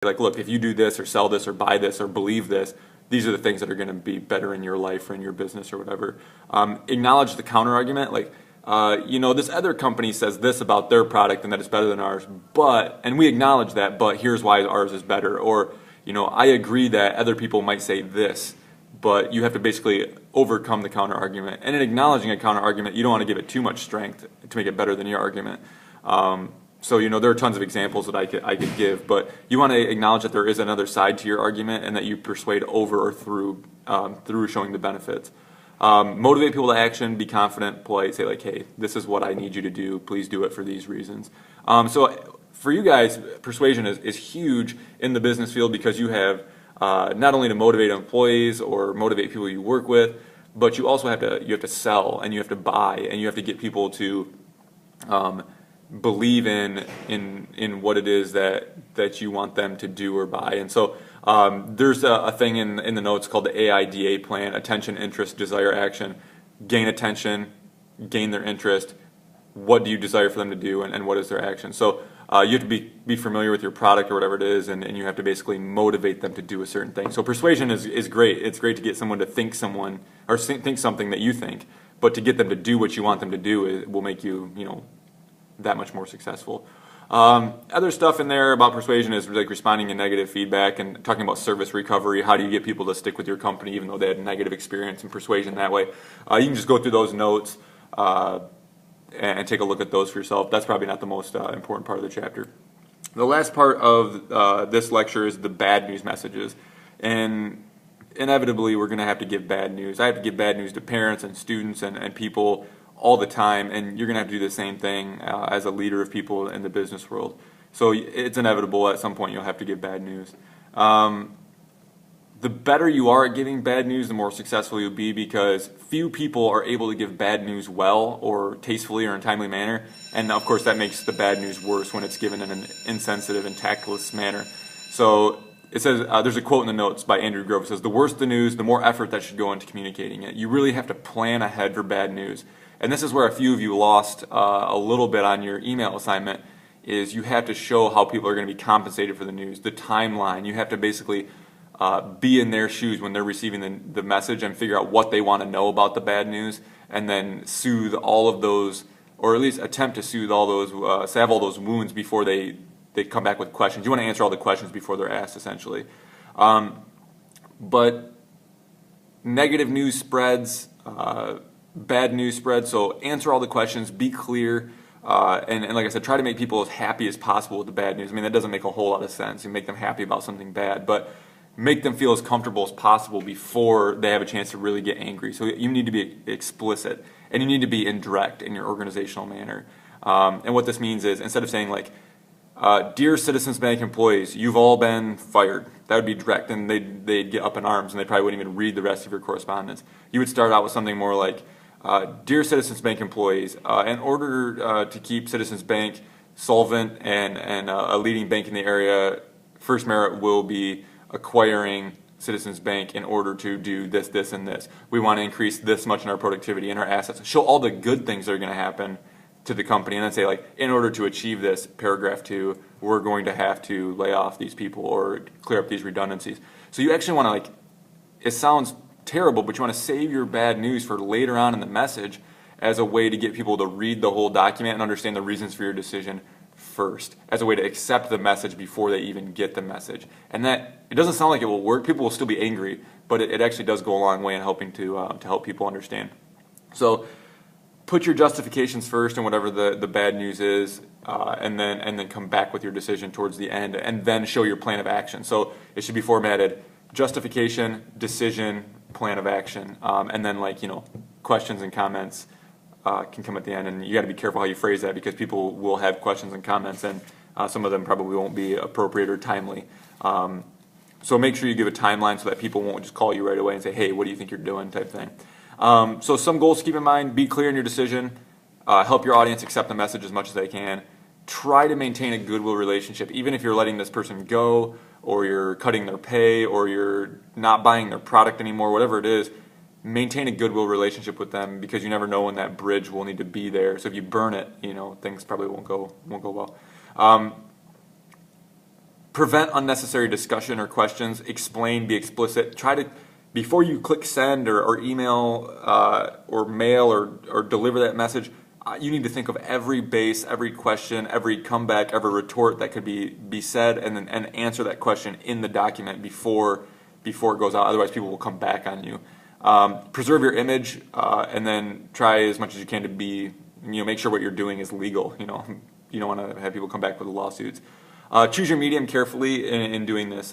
like, look, if you do this or sell this or buy this or believe this, these are the things that are going to be better in your life or in your business or whatever. Acknowledge the counter argument, like, this other company says this about their product and that it's better than ours, and we acknowledge that, but here's why ours is better. Or, I agree that other people might say this, but you have to basically overcome the counter argument. And in acknowledging a counter argument, you don't want to give it too much strength to make it better than your argument. So there are tons of examples that I could give, but you want to acknowledge that there is another side to your argument and that you persuade over or through showing the benefits. Motivate people to action, be confident, polite, say like, hey, this is what I need you to do, please do it for these reasons. So for you guys, persuasion is huge in the business field because you have not only to motivate employees or motivate people you work with, but you also have to sell and you have to buy and you have to get people to believe in what it is that you want them to do or buy. And so there's a thing in the notes called the AIDA plan: attention, interest, desire, action. Gain attention, gain their interest. What do you desire for them to do, and what is their action? So you have to be familiar with your product or whatever it is, and you have to basically motivate them to do a certain thing. So persuasion is great. It's great to get someone to think something that you think, but to get them to do what you want them to do will make you, that much more successful. Other stuff in there about persuasion is like responding to negative feedback and talking about service recovery. How do you get people to stick with your company even though they had a negative experience, and persuasion that way? You can just go through those notes and take a look at those for yourself. That's probably not the most important part of the chapter. The last part of this lecture is the bad news messages. And inevitably, we're going to have to give bad news. I have to give bad news to parents and students and people all the time, and you're going to have to do the same thing as a leader of people in the business world. So it's inevitable at some point you'll have to give bad news. The better you are at giving bad news, the more successful you'll be, because few people are able to give bad news well or tastefully or in a timely manner. And of course that makes the bad news worse when it's given in an insensitive and tactless manner. So it says, there's a quote in the notes by Andrew Grove. It says, the worse the news, the more effort that should go into communicating it. You really have to plan ahead for bad news. And this is where a few of you lost a little bit on your email assignment, is you have to show how people are going to be compensated for the news, the timeline. You have to basically be in their shoes when they're receiving the message and figure out what they want to know about the bad news, and then soothe all of those, or at least attempt to soothe all those, salve all those wounds before they come back with questions. You want to answer all the questions before they're asked, essentially. But negative news spreads, bad news spreads, so answer all the questions, be clear, and like I said, try to make people as happy as possible with the bad news. I mean, that doesn't make a whole lot of sense. You make them happy about something bad, but make them feel as comfortable as possible before they have a chance to really get angry. So you need to be explicit, and you need to be indirect in your organizational manner. And what this means is, instead of saying like, dear Citizens Bank employees, you've all been fired. That would be direct, and they'd get up in arms, and they probably wouldn't even read the rest of your correspondence. You would start out with something more like, dear Citizens Bank employees, in order to keep Citizens Bank solvent and a leading bank in the area, First Merit will be acquiring Citizens Bank in order to do this, this, and this. We want to increase this much in our productivity and our assets. Show all the good things that are going to happen to the company, and then say, like, in order to achieve this, paragraph 2, we're going to have to lay off these people or clear up these redundancies. So you actually want to, like, it sounds terrible, but you want to save your bad news for later on in the message as a way to get people to read the whole document and understand the reasons for your decision first, as a way to accept the message before they even get the message. And that, it doesn't sound like it will work. People will still be angry, but it actually does go a long way in helping to help people understand. So put your justifications first and whatever the bad news is, and then come back with your decision towards the end, and then show your plan of action. So it should be formatted: justification, decision, plan of action, and then, like, questions and comments can come at the end. And you got to be careful how you phrase that, because people will have questions and comments, and some of them probably won't be appropriate or timely. So make sure you give a timeline so that people won't just call you right away and say, hey, what do you think you're doing, type thing. So some goals to keep in mind: be clear in your decision, help your audience accept the message as much as they can, try to maintain a goodwill relationship, even if you're letting this person go, or you're cutting their pay, or you're not buying their product anymore, whatever it is. Maintain a goodwill relationship with them, because you never know when that bridge will need to be there. So if you burn it, things probably won't go well. prevent unnecessary discussion or questions. Explain, be explicit. Try to, before you click send or email or mail or deliver that message, you need to think of every base, every question, every comeback, every retort that could be said, and answer that question in the document before it goes out. Otherwise, people will come back on you. Preserve your image, and then try as much as you can to be, make sure what you're doing is legal. You don't want to have people come back with lawsuits. Choose your medium carefully in doing this.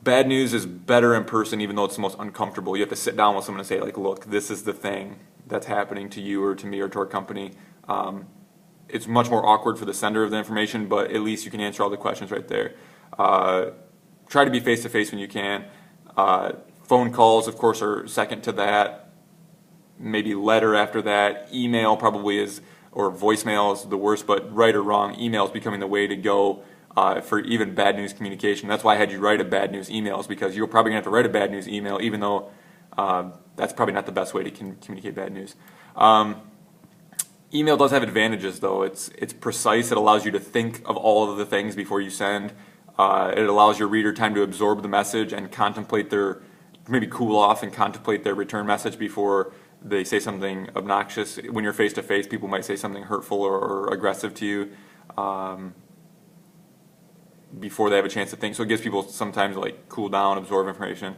Bad news is better in person, even though it's the most uncomfortable. You have to sit down with someone and say, like, look, this is the thing that's happening to you or to me or to our company. It's much more awkward for the sender of the information, but at least you can answer all the questions right there. Try to be face-to-face when you can. Phone calls, of course, are second to that. Maybe letter after that. Email probably is, or voicemail is the worst, but right or wrong, email is becoming the way to go for even bad news communication. That's why I had you write a bad news email, is because you're probably going to have to write a bad news email, even though that's probably not the best way to communicate bad news. Email does have advantages, though. It's precise. It allows you to think of all of the things before you send. It allows your reader time to absorb the message and contemplate maybe cool off and contemplate their return message before they say something obnoxious. When you're face-to-face, people might say something hurtful or aggressive to you before they have a chance to think. So it gives people sometimes like cool down, absorb information.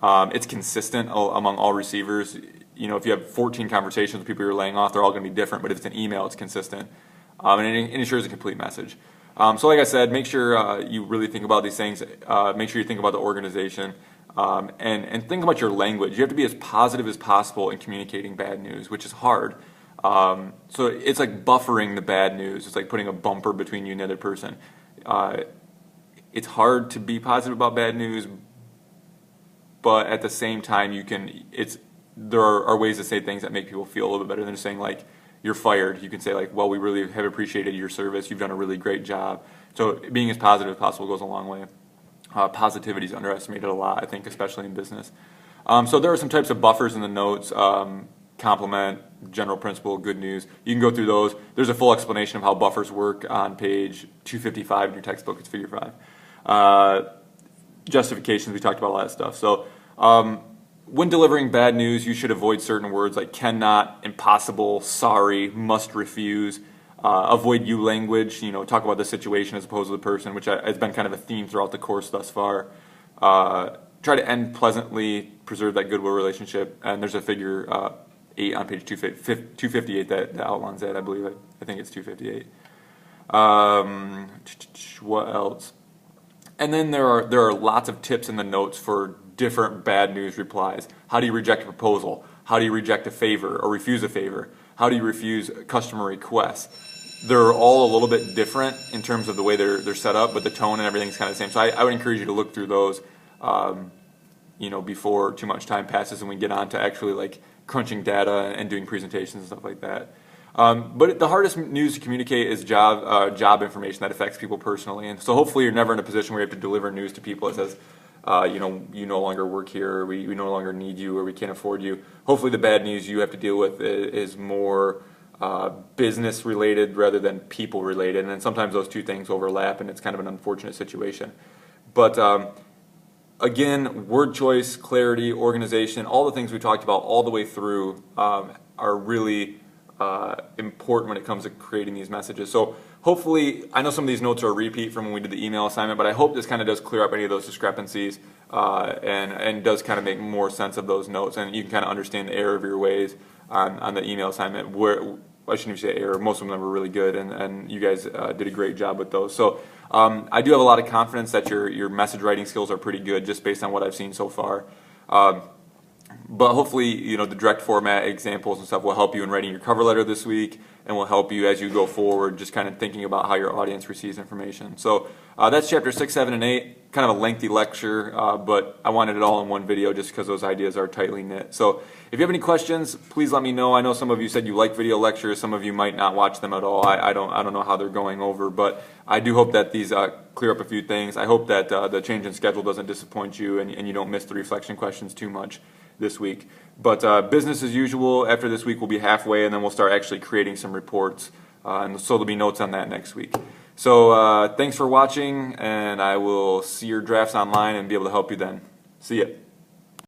It's consistent among all receivers. If you have 14 conversations with people you're laying off, they're all going to be different, but if it's an email, it's consistent. And it ensures a complete message. So like I said, make sure you really think about these things. Make sure you think about the organization. And think about your language. You have to be as positive as possible in communicating bad news, which is hard. So it's like buffering the bad news. It's like putting a bumper between you and the other person. It's hard to be positive about bad news, but at the same time, there are ways to say things that make people feel a little bit better than just saying, like, you're fired. You can say, like, well, we really have appreciated your service. You've done a really great job. So being as positive as possible goes a long way. Positivity is underestimated a lot, I think, especially in business. So there are some types of buffers in the notes: compliment, general principle, good news. You can go through those. There's a full explanation of how buffers work on page 255 in your textbook. It's Figure 5. Justifications, we talked about all that stuff. So when delivering bad news, you should avoid certain words like cannot, impossible, sorry, must refuse. Avoid you language, talk about the situation as opposed to the person, which has been kind of a theme throughout the course thus far. Try to end pleasantly, preserve that goodwill relationship, and there's a figure 8 on page 258 that outlines that, I believe. I think it's 258. What else? And then there are lots of tips in the notes for different bad news replies. How do you reject a proposal? How do you reject a favor or refuse a favor? How do you refuse customer requests? They're all a little bit different in terms of the way they're set up, but the tone and everything's kind of the same. So I would encourage you to look through those, before too much time passes and we get on to actually like crunching data and doing presentations and stuff like that. But the hardest news to communicate is job information that affects people personally. And so hopefully you're never in a position where you have to deliver news to people that says, you no longer work here, or we no longer need you, or we can't afford you. Hopefully the bad news you have to deal with is more business related rather than people related, and then sometimes those two things overlap, and it's kind of an unfortunate situation. But again, word choice, clarity, organization, all the things we talked about all the way through are really important when it comes to creating these messages. So hopefully, I know some of these notes are a repeat from when we did the email assignment, but I hope this kind of does clear up any of those discrepancies and does kind of make more sense of those notes, and you can kind of understand the error of your ways on the email assignment. Where I shouldn't even say error, most of them were really good, and you guys did a great job with those. So I do have a lot of confidence that your message writing skills are pretty good just based on what I've seen so far. But hopefully, the direct format examples and stuff will help you in writing your cover letter this week, and will help you as you go forward, just kind of thinking about how your audience receives information. So that's chapter 6, 7, and 8. Kind of a lengthy lecture, but I wanted it all in one video just because those ideas are tightly knit. So if you have any questions, please let me know. I know some of you said you like video lectures. Some of you might not watch them at all. I don't know how they're going over, but I do hope that these clear up a few things. I hope that the change in schedule doesn't disappoint you, and you don't miss the reflection questions too much this week. But business as usual, after this week we'll be halfway, and then we'll start actually creating some reports, and so there'll be notes on that next week. So thanks for watching, and I will see your drafts online and be able to help you then. See ya.